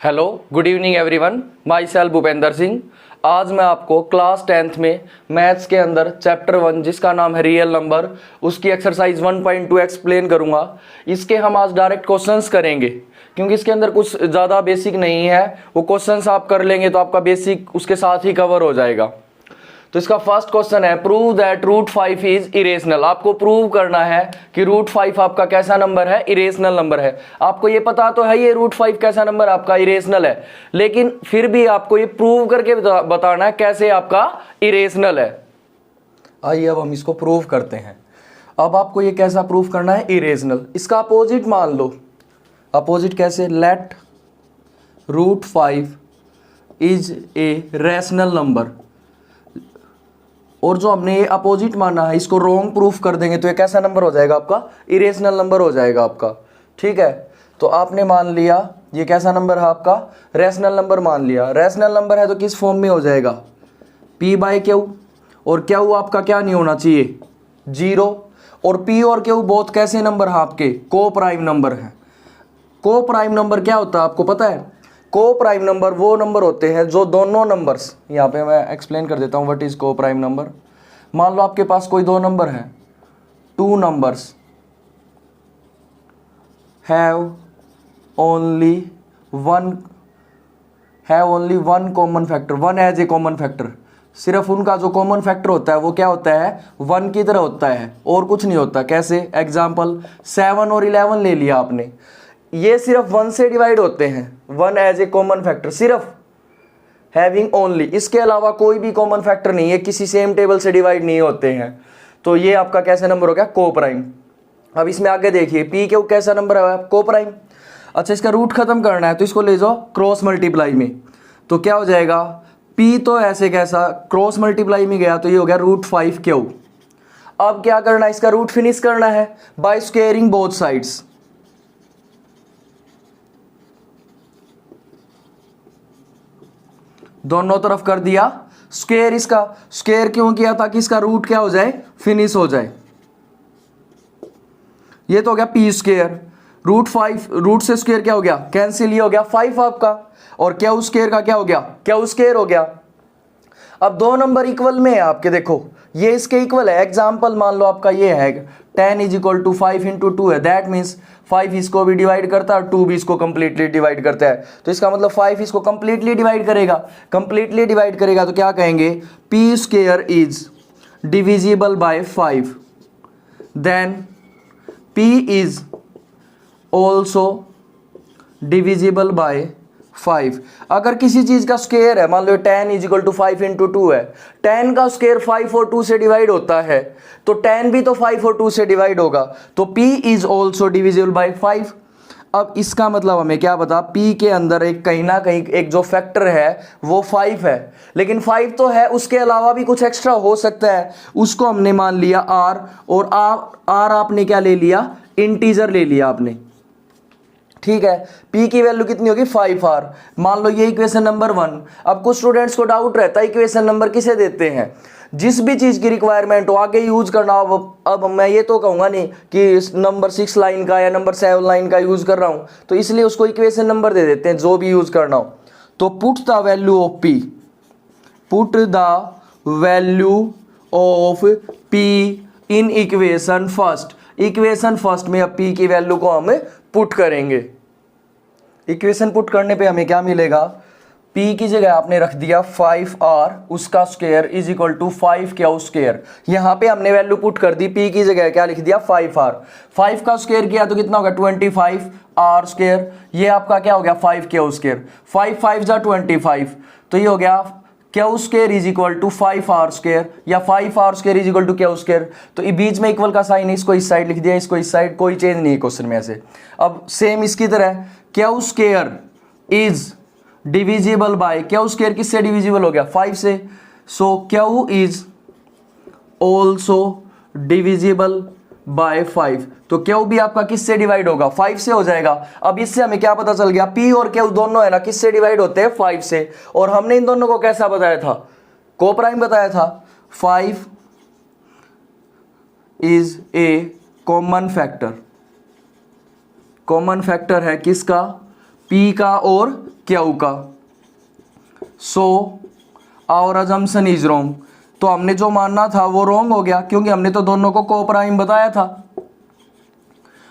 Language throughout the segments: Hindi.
Hello, good evening everyone. My self Bhupendra Singh. आज मैं आपको क्लास 10th में मैथ्स के अंदर चैप्टर 1 जिसका नाम है रियल नंबर, उसकी एक्सरसाइज 1.2 एक्सप्लेन करूंगा। इसके हम आज डायरेक्ट क्वेश्चंस करेंगे क्योंकि इसके अंदर कुछ ज़्यादा बेसिक नहीं है। वो क्वेश्चंस आप कर लेंगे तो आपका बेसिक उसके साथ ही कवर हो जाएगा। तो इसका फर्स्ट क्वेश्चन है, prove that root 5 is irrational. आपको प्रूव करना है कि रूट 5 आपका कैसा नंबर है, इरेशनल नंबर है। आपको ये पता तो है ये रूट 5 कैसा नंबर आपका इरेशनल है, लेकिन फिर भी आपको ये प्रूव करके बताना है कैसे आपका इरेशनल है। आइए अब हम इसको प्रूव करते हैं। अब आपको ये कैसा प्रूव करना है, इरेशनल। इसका अपोजिट मान लो। अपोजिट कैसे, let root 5 is a rational number. और जो हमने ये अपोजिट माना है इसको रॉन्ग प्रूफ कर देंगे तो ये कैसा नंबर हो जाएगा आपका, इरेशनल नंबर हो जाएगा आपका। ठीक है, तो आपने मान लिया ये कैसा नंबर है आपका, रैशनल नंबर मान लिया। रैशनल नंबर है तो किस फॉर्म में हो जाएगा, p बाई क्यू। और क्यू आपका क्या नहीं होना चाहिए, 0। और p और क्यू बोथ कैसे नंबर है आपके, को प्राइम नंबर है। को प्राइम नंबर क्या होता है आपको पता है, को प्राइम नंबर वो नंबर होते हैं जो दोनों नंबर्स, यहाँ पे मैं एक्सप्लेन कर देता हूँ what is coprime number. मान लो आपके पास कोई दो नंबर है, two numbers have only one common factor, one as a common factor. सिर्फ उनका जो कॉमन फैक्टर होता है वो क्या होता है, 1 की तरह होता है और कुछ नहीं होता। कैसे, एग्जाम्पल 7 और 11 ले लिया आपने, ये सिर्फ 1 से डिवाइड होते हैं, 1 एज ए कॉमन फैक्टर, सिर्फ हैविंग ओनली। इसके अलावा कोई भी कॉमन फैक्टर नहीं है, किसी सेम टेबल से डिवाइड नहीं होते हैं। तो ये आपका कैसा नंबर हो गया, को प्राइम। अब इसमें आगे देखिए पी क्यू कैसा नंबर है, को प्राइम। अच्छा, इसका रूट खत्म करना है तो इसको ले जाओ क्रॉस मल्टीप्लाई में, तो क्या हो जाएगा, पी तो ऐसे कैसा क्रॉस मल्टीप्लाई में गया तो ये हो गया रूट 5 क्यू। अब क्या करना है, इसका रूट फिनिश करना है बाय स्क्वेयरिंग बोथ साइड्स। दोनों तरफ कर दिया स्क्वायर। इसका स्क्वायर क्यों किया, ताकि इसका रूट क्या हो जाए, फिनिश हो जाए। ये तो हो गया पी स्क्वायर। रूट 5, रूट से स्क्वायर क्या हो गया, कैंसिल, ये हो गया 5 आपका। और क्यू स्क्वायर का क्या हो गया, क्यू स्क्वायर हो गया। अब दो नंबर इक्वल में है आपके, देखो ये इसके इक्वल है। एग्जाम्पल मान लो आपका ये है 10 इज इक्वल टू 5 इंटू 2 है, दैट मीन्स 5 इसको भी डिवाइड करता है और 2 भी इसको कंप्लीटली डिवाइड करता है। तो इसका मतलब 5 इसको कंप्लीटली डिवाइड करेगा। कंप्लीटली डिवाइड करेगा तो क्या कहेंगे, P square is divisible by 5, then P is also divisible by 5। अगर किसी चीज का स्क्वायर है, मान लो 10 इज इक्वल टू 5 इंटू 2 है, 10 का स्क्वायर 5 और 2 से डिवाइड होता है, तो 10 भी तो 5 और 2 से डिवाइड होगा, तो p is also divisible by 5। अब इसका मतलब हमें क्या पता, p के अंदर एक कहीं ना कहीं एक जो फैक्टर है वो 5 है, लेकिन 5 तो है, उसके अलावा भी कुछ एक्स्ट्रा हो सकता है, उसको हमने मान लिया r। और r आपने क्या ले लिया, इंटीजर ले लिया आपने। ठीक है, p की वैल्यू कितनी होगी, 5r। मान लो ये इक्वेशन नंबर 1। अब कुछ स्टूडेंट्स को डाउट रहता है इक्वेशन नंबर किसे देते हैं, जिस भी चीज की रिक्वायरमेंट हो आगे यूज करना हो। अब मैं ये तो कहूंगा नहीं कि नंबर 6 लाइन का या नंबर 7 लाइन का यूज कर रहा हूं, तो इसलिए उसको इक्वेशन नंबर दे देते हैं जो भी यूज करना हो। तो put the value of p, put the value of p in equation first. Equation first में अब p की वैल्यू को हम पुट करेंगे। इक्वेशन पुट करने पे हमें क्या मिलेगा, p की जगह आपने रख दिया 5r, उसका square is equal to 5 Q square. यहां पे हमने वैल्यू पुट कर दी, p की जगह क्या लिख दिया, 5r। 5 का स्क्वायर किया तो कितना होगा, 25r स्क्वायर। ये आपका क्या हो गया, 5 क्यू स्क्वायर। 5 5 जा 25, तो ये हो गया Q square is equal to 5r square, या 5r square is equal to Q square. तो ये बीच में इक्वल का साइन है, इसको इस साइड लिख दिया, इसको इस साइड, कोई चेंज नहीं है क्वेश्चन में ऐसे। अब सेम इसकी तरह Q square is divisible by, Q square किससे डिविजिबल हो गया, 5 से, so Q is also divisible by 5। तो क्यू भी आपका किससे डिवाइड होगा, 5 से हो जाएगा। अब इससे हमें क्या पता चल गया, p और क्यू दोनों है ना किससे डिवाइड होते हैं, 5 से। और हमने इन दोनों को कैसा बताया था, को प्राइम बताया था। 5 is a common factor, common factor है किसका, p का और क्यू का। So our assumption is wrong. तो हमने जो मानना था वो रॉन्ग हो गया, क्योंकि हमने तो दोनों को कोप्राइम बताया था,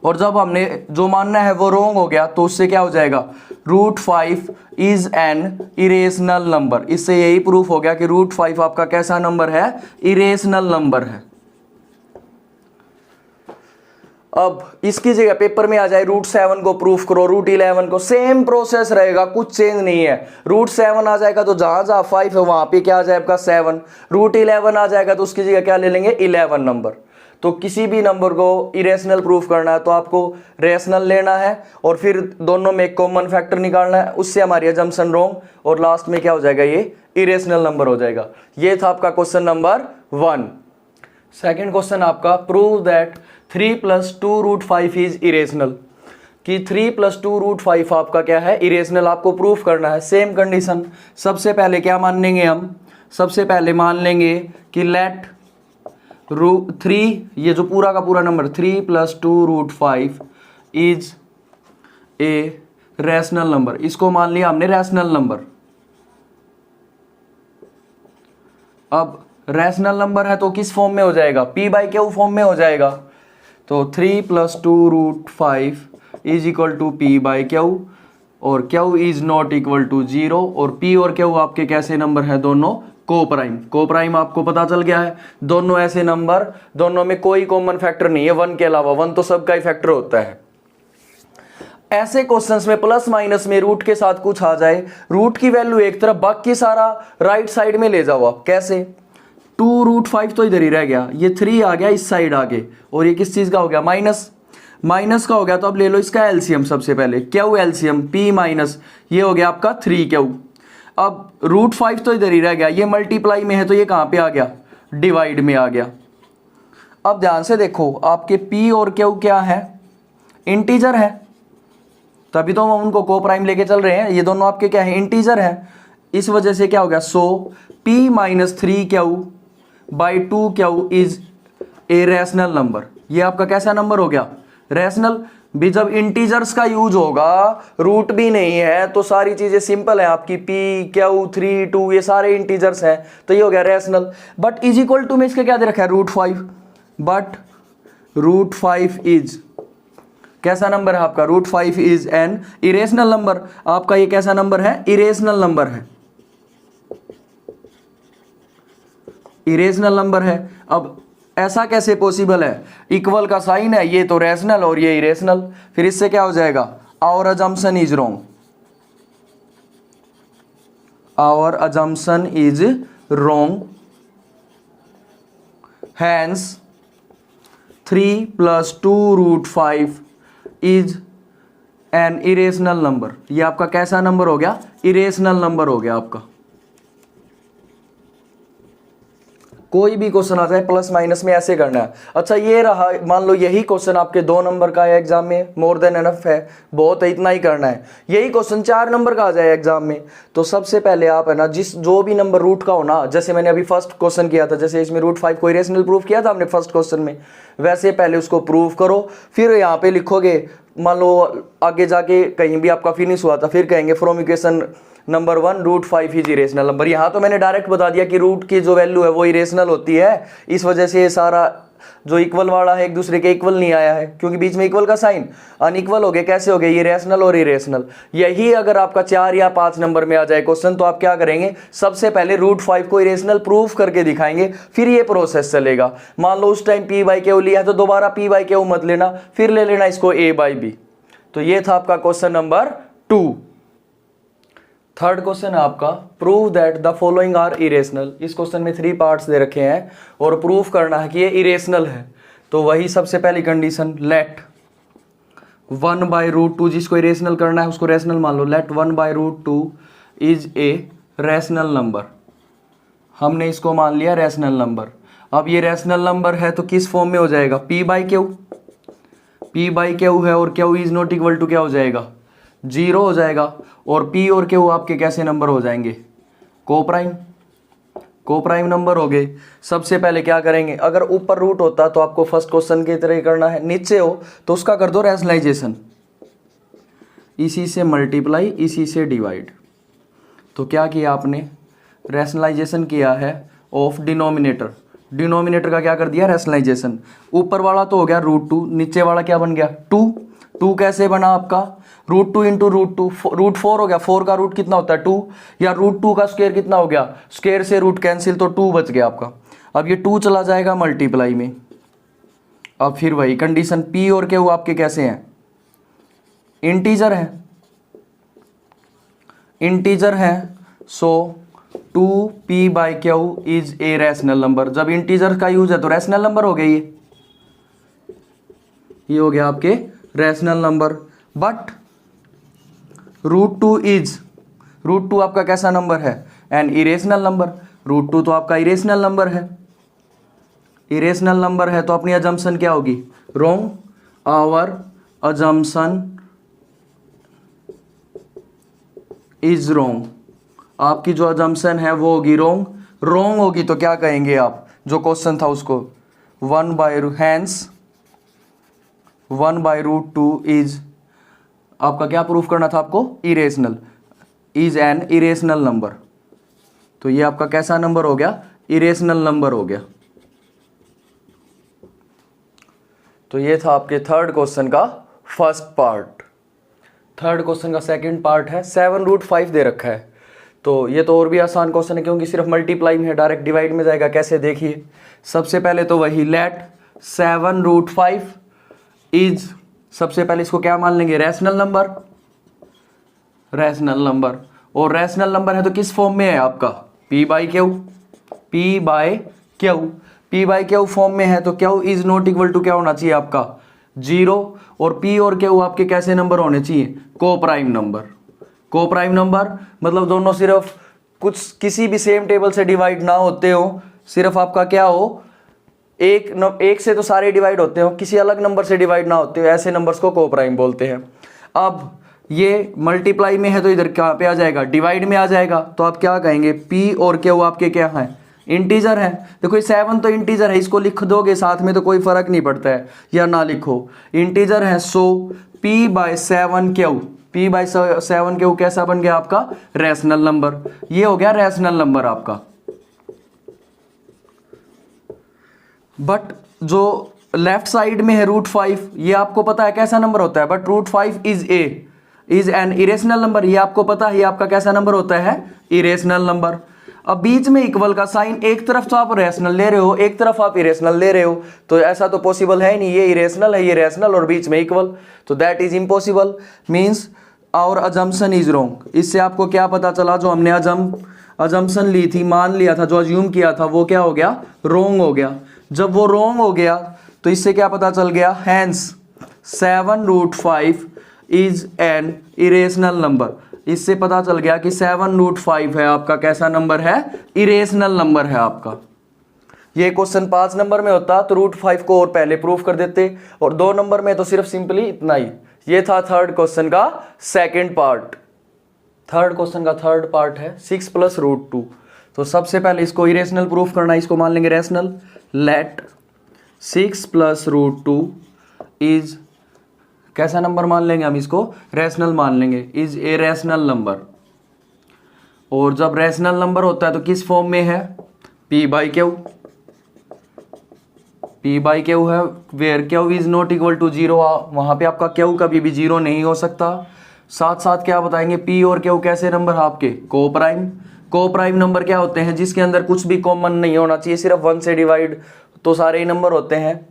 और जब हमने जो मानना है वो रॉन्ग हो गया तो उससे क्या हो जाएगा, √5 इज एन इरेशनल नंबर। इससे यही प्रूफ हो गया कि √5 आपका कैसा नंबर है, इरेशनल नंबर है। अब इसकी जगह पेपर में आ जाए √7 को प्रूफ करो, √11 को, सेम प्रोसेस रहेगा, कुछ चेंज नहीं है। √7 आ जाएगा तो जहां जहां 5 है वहां पे क्या आ जाएगा 7, √11 आ जाएगा तो उसकी जगह क्या ले लेंगे 11 नंबर। तो किसी भी नंबर को इरेशनल प्रूफ करना है तो आपको रेशनल लेना है और फिर दोनों में एक कॉमन फैक्टर निकालना है, उससे हमारी अजम्पशन रॉन्ग, और लास्ट में क्या हो जाएगा, ये इरेशनल नंबर हो जाएगा। ये था आपका क्वेश्चन नंबर 1। सेकंड क्वेश्चन आपका, प्रूव दैट 3 + 2√5 इज इरेशनल। कि 3 + 2√5 आपका क्या है, इरेशनल, आपको प्रूफ करना है। सेम कंडीशन, सबसे पहले क्या मान लेंगे हम, सबसे पहले मान लेंगे कि लेट 3, ये जो पूरा का पूरा number 3 + 2√5 is a rational number. इसको मान लिया हमने रैशनल नंबर। अब रैशनल नंबर है तो किस फॉर्म में हो जाएगा, P/Q फॉर्म में हो जाएगा। तो 3 + 2√5 इज इक्वल टू P/Q, और Q is not equal to 0, और P और Q आपके कैसे नंबर है, दोनों कोप्राइम। कोप्राइम आपको पता चल गया है, दोनों ऐसे नंबर, दोनों में कोई कॉमन फैक्टर नहीं है 1 के अलावा, 1 तो सबका ही फैक्टर होता है। ऐसे क्वेश्चंस में प्लस माइनस में रूट के साथ कुछ आ जाए, रूट की वैल्यू एक तरफ, बाकी सारा राइट साइड में ले जाओ आप। कैसे, 2√5 तो इधर ही रह गया, ये 3 आ गया इस साइड आगे, और ये किस चीज का हो गया, माइनस का हो गया। तो अब ले लो इसका एलसीएम, सबसे पहले Q एलसीएम P-, ये हो गया आपका 3Q। अब √5 तो इधर ही रह गया, ये मल्टीप्लाई में है तो ये कहां पे आ गया, डिवाइड में आ गया। अब ध्यान से देखो, आपके P और Q क्या है, इंटीजर है, तभी तो हम उनको कोप्राइम लेके चल रहे हैं। ये दोनों आपके क्या है, इंटीजर है, इस वजह से क्या हो गया, सो P - 3Q/2Q is a rational number. ये आपका कैसा नंबर हो गया, रैशनल। भी जब इंटीजर्स का यूज होगा, रूट भी नहीं है, तो सारी चीजें सिंपल है आपकी, P, Q, 3, 2 ये सारे इंटीजर्स हैं, तो ये हो गया rational. But is equal to में इसके क्या दे रखा है, √5, बट √5 इज कैसा नंबर है आपका, √5 इज एन इरेशनल नंबर। आपका ये कैसा नंबर है, इरेशनल नंबर है, इरेशनल नंबर है। अब ऐसा कैसे पॉसिबल है, इक्वल का साइन है, ये तो रैशनल और ये इरेशनल, फिर इससे क्या हो जाएगा, our assumption is wrong, our assumption is wrong, hence 3 + 2√5 is an irrational number. ये आपका कैसा नंबर हो गया, इरेशनल नंबर हो गया आपका। कोई भी क्वेश्चन आ जाए प्लस माइनस में ऐसे करना है। अच्छा ये रहा, मान लो यही क्वेश्चन आपके 2 नंबर का है एग्जाम में, मोर देन एनफ है, बहुत है, इतना ही करना है। यही क्वेश्चन 4 नंबर का आ जाए एग्जाम में, तो सबसे पहले आप है ना, जो भी नंबर रूट का हो ना, जैसे मैंने अभी फर्स्ट क्वेश्चन किया था, जैसे इसमें √5 को इरेशनल प्रूफ किया था हमने फर्स्ट क्वेश्चन में, वैसे पहले उसको प्रूफ करो, फिर यहाँ पे लिखोगे। मान लो आगे जाके कहीं भी आपका फिनिश हुआ था, फिर कहेंगे from equation number 1 √5 is irrational number. यहाँ तो मैंने डायरेक्ट बता दिया कि रूट की जो वैल्यू है वो इरेशनल होती है, इस वजह से ये सारा जो इक्वल वाला है एक दूसरे के इक्वल नहीं आया है, क्योंकि बीच में इक्वल का साइन, अनइक्वल हो गए। कैसे हो गए, ये रैशनल और इरेशनल। यही अगर आपका 4 या 5 नंबर में आ जाए क्वेश्चन, तो आप क्या करेंगे, सबसे पहले √5 को इरेशनल प्रूफ करके दिखाएंगे, फिर ये प्रोसेस चलेगा। मान लो उस टाइम P/Q लिया है तो दोबारा P/Q मत लेना, फिर ले लेना इसको A/B। तो ये था आपका क्वेश्चन नंबर 2। थर्ड क्वेश्चन है आपका, prove that the following are irrational. इस क्वेश्चन में 3 पार्ट्स दे रखे हैं और प्रूफ करना है कि ये इरेशनल है। तो वही सबसे पहली कंडीशन, लेट 1/√2, जिसको इरेशनल करना है उसको रैशनल मान लो, let 1/√2 is a rational number. हमने इसको मान लिया रैशनल नंबर। अब ये रैशनल नंबर है तो किस फॉर्म में हो जाएगा, P/Q, P/Q है, और Q is not equal to क्या हो जाएगा, 0 हो जाएगा। और P और Q आपके कैसे नंबर हो जाएंगे, कोप्राइम नंबर हो गए। सबसे पहले क्या करेंगे, अगर ऊपर रूट होता तो आपको फर्स्ट क्वेश्चन की तरह करना है, नीचे हो तो उसका कर दो रैशनलाइजेशन। इसी से मल्टीप्लाई, इसी से डिवाइड। तो क्या किया आपने, रैशनलाइजेशन किया है ऑफ डिनोमिनेटर। डिनोमिनेटर का क्या कर दिया, रैशनलाइजेशन। ऊपर वाला तो हो गया √2, नीचे वाला क्या बन गया 2। 2 कैसे बना आपका, √2 इंटू √2, √4 हो गया। 4 का रूट कितना होता है 2, या √2 का स्क्वायर कितना हो गया, स्क्वायर से रूट कैंसिल, तो 2 बच गया आपका। अब ये 2 चला जाएगा मल्टीप्लाई में। अब फिर वही कंडीशन, P और Q आपके कैसे हैं, इंटीजर है, इंटीजर है। सो 2p/q is a rational number. जब इंटीजर का यूज है तो रैशनल नंबर हो गया, ये हो गया आपके रैशनल नंबर। बट √2 आपका कैसा नंबर है, एन इरेशनल नंबर। √2 तो आपका इरेशनल नंबर है, इरेशनल नंबर है तो अपनी अजम्पशन क्या होगी, wrong. Our assumption is wrong, आपकी जो अजम्पशन है वो होगी रॉन्ग। रॉन्ग होगी तो क्या कहेंगे आप, जो क्वेश्चन था उसको 1/√2 इज, आपका क्या प्रूफ करना था आपको, irrational, is an irrational number. तो ये आपका कैसा नंबर हो गया, इरेशनल नंबर हो गया। तो ये था आपके थर्ड क्वेश्चन का फर्स्ट पार्ट। थर्ड क्वेश्चन का सेकंड पार्ट है, 7√5 दे रखा है। तो ये तो और भी आसान क्वेश्चन है क्योंकि सिर्फ मल्टीप्लाई में है, डायरेक्ट डिवाइड में जाएगा। कैसे देखिए, सबसे पहले तो वही लेट 7√5 इज, सबसे पहले इसको क्या मान लेंगे, रैशनल नंबर, रैशनल नंबर। और रैशनल नंबर है तो किस फॉर्म में है आपका, p/q, p/q फॉर्म में है तो q is not equal to क्या होना चाहिए आपका 0। और p और q आपके कैसे नंबर होने चाहिए, को प्राइम नंबर। को प्राइम नंबर मतलब दोनों सिर्फ कुछ किसी भी सेम टेबल से डिवाइड ना होते हो, सिर्फ आपका क्या हो, एक से तो सारे डिवाइड होते हो, किसी अलग नंबर से डिवाइड ना होते हो, ऐसे नंबर्स को को प्राइम बोलते हैं। अब ये मल्टीप्लाई में है तो इधर कहाँ पे आ जाएगा, डिवाइड में आ जाएगा। तो आप क्या कहेंगे, p और q आपके क्या हैं, इंटीजर है। देखो ये 7 तो इंटीजर है, इसको लिख दोगे साथ में तो कोई फर्क नहीं पड़ता है, या ना लिखो, इंटीजर है। सो p/7q कैसा बन गया आपका, रैशनल नंबर। ये हो गया रैशनल नंबर आपका। बट जो लेफ्ट साइड में है √5, ये आपको पता है कैसा नंबर होता है, but √5 is an irrational number, ये आपको पता है, ये आपका कैसा नंबर होता है, इरेशनल नंबर। अब बीच में इक्वल का साइन, एक तरफ तो आप रैशनल ले रहे हो, एक तरफ आप इरेशनल ले रहे हो, तो ऐसा तो पॉसिबल है नहीं, ये इरेशनल है, ये रैशनल, और बीच में इक्वल, तो that is impossible. Means our assumption is wrong. इससे आपको क्या पता चला, जो हमने अजम्पशन ली थी, मान लिया था, जो अज्यूम किया था, वो क्या हो गया, रॉन्ग हो गया। जब वो रॉन्ग हो गया तो इससे क्या पता चल गया, hence 7√5 is an irrational number. इससे पता चल गया कि 7√5 है आपका कैसा नंबर है, इरेशनल नंबर है आपका। ये क्वेश्चन 5 नंबर में होता तो √5 को और पहले प्रूफ कर देते, और 2 नंबर में तो सिर्फ सिंपली इतना ही। ये था थर्ड क्वेश्चन का सेकंड पार्ट। थर्ड क्वेश्चन का थर्ड पार्ट है 6 + √2। तो सबसे पहले इसको इरेशनल प्रूफ करना है, इसको मान लेंगे रैशनल। लेट 6 + √2 इज, कैसा नंबर मान लेंगे हम इसको, रैशनल मान लेंगे, इज ए रैशनल नंबर। और जब रैशनल नंबर होता है तो किस फॉर्म में है, p/q है, where q is not equal to 0, वहां पे आपका q कभी भी 0 नहीं हो सकता। साथ साथ क्या बताएंगे, p और q कैसे नंबर है आपके, को प्राइम। को प्राइम नंबर क्या होते हैं, जिसके अंदर कुछ भी कॉमन नहीं होना चाहिए, सिर्फ 1 से डिवाइड तो सारे ही नंबर होते हैं।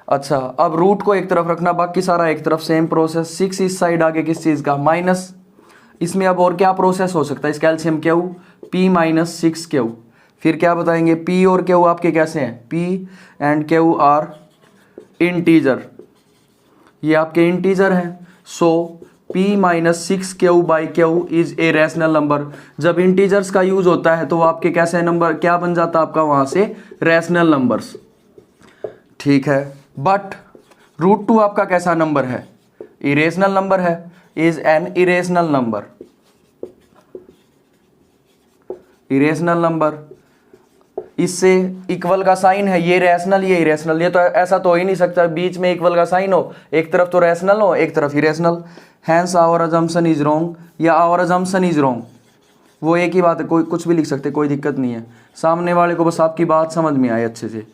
अच्छा, अब रूट को एक तरफ रखना, बाकी सारा एक तरफ, सेम प्रोसेस। 6 इस साइड आगे किस चीज़ का, माइनस। इसमें अब और क्या प्रोसेस हो सकता है, इस कैल्शियम क्यू, p-6q। फिर क्या बताएंगे, p और q आपके कैसे हैं, p and q are integer, ये आपके इंटीजर हैं। So p-6q/q is a rational number. जब इंटीजर्स का यूज होता है तो आपके कैसे नंबर क्या बन जाता है आपका, वहां से रैशनल नंबर्स। ठीक है, बट √2 आपका कैसा नंबर है, इरेशनल नंबर है, is an irrational number. Irrational number इससे इक्वल का साइन है, ये रैशनल ये इरेशनल, ये तो ऐसा तो हो ही नहीं सकता बीच में इक्वल का साइन हो, एक तरफ तो रैशनल हो एक तरफ irrational. Hence our assumption is wrong या आवर अजम्पशन इज रॉन्ग, वो एक ही बात है, कोई कुछ भी लिख सकते, कोई दिक्कत नहीं है, सामने वाले को बस आपकी बात समझ में आए अच्छे से।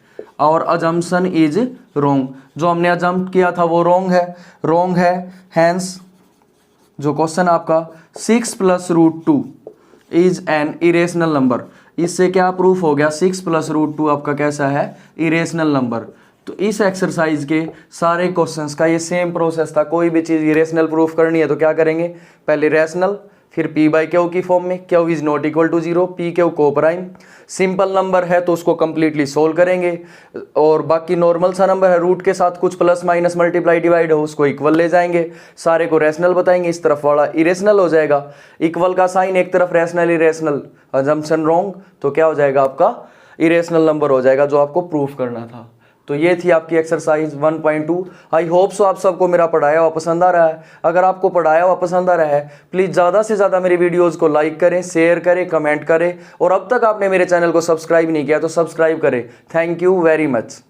आवर अजम्पशन इज रॉन्ग, जो हमने अजम्प किया था वो रॉन्ग है। हैंस जो क्वेश्चन आपका 6 + √2 इज एन इरेशनल नंबर, इससे क्या प्रूफ हो गया 6 + √2 आपका कैसा है, इरेशनल नंबर। तो इस एक्सरसाइज के सारे क्वेश्चंस का ये सेम प्रोसेस था, कोई भी चीज़ इरेशनल प्रूफ करनी है तो क्या करेंगे, पहले रैशनल, फिर P/Q की फॉर्म में, Q is not equal to 0, PQ को प्राइम, सिंपल नंबर है तो उसको कंप्लीटली सोल्व करेंगे, और बाकी नॉर्मल सा नंबर है रूट के साथ कुछ प्लस माइनस मल्टीप्लाई डिवाइड हो उसको इक्वल ले जाएंगे, सारे को रैशनल बताएंगे, इस तरफ वाला इरेशनल हो जाएगा, इक्वल का साइन एक तरफ रैशनल इरेशनल, अजम्पशन रॉन्ग, तो क्या हो जाएगा आपका इरेशनल नंबर हो जाएगा जो आपको प्रूफ करना था। तो ये थी आपकी एक्सरसाइज 1.2। आई होप सो आप सबको मेरा पढ़ाया हुआ पसंद आ रहा है। अगर आपको पढ़ाया हुआ पसंद आ रहा है प्लीज़ ज़्यादा से ज़्यादा मेरी वीडियोस को लाइक करें, शेयर करें, कमेंट करें, और अब तक आपने मेरे चैनल को सब्सक्राइब नहीं किया तो सब्सक्राइब करें। Thank you very much.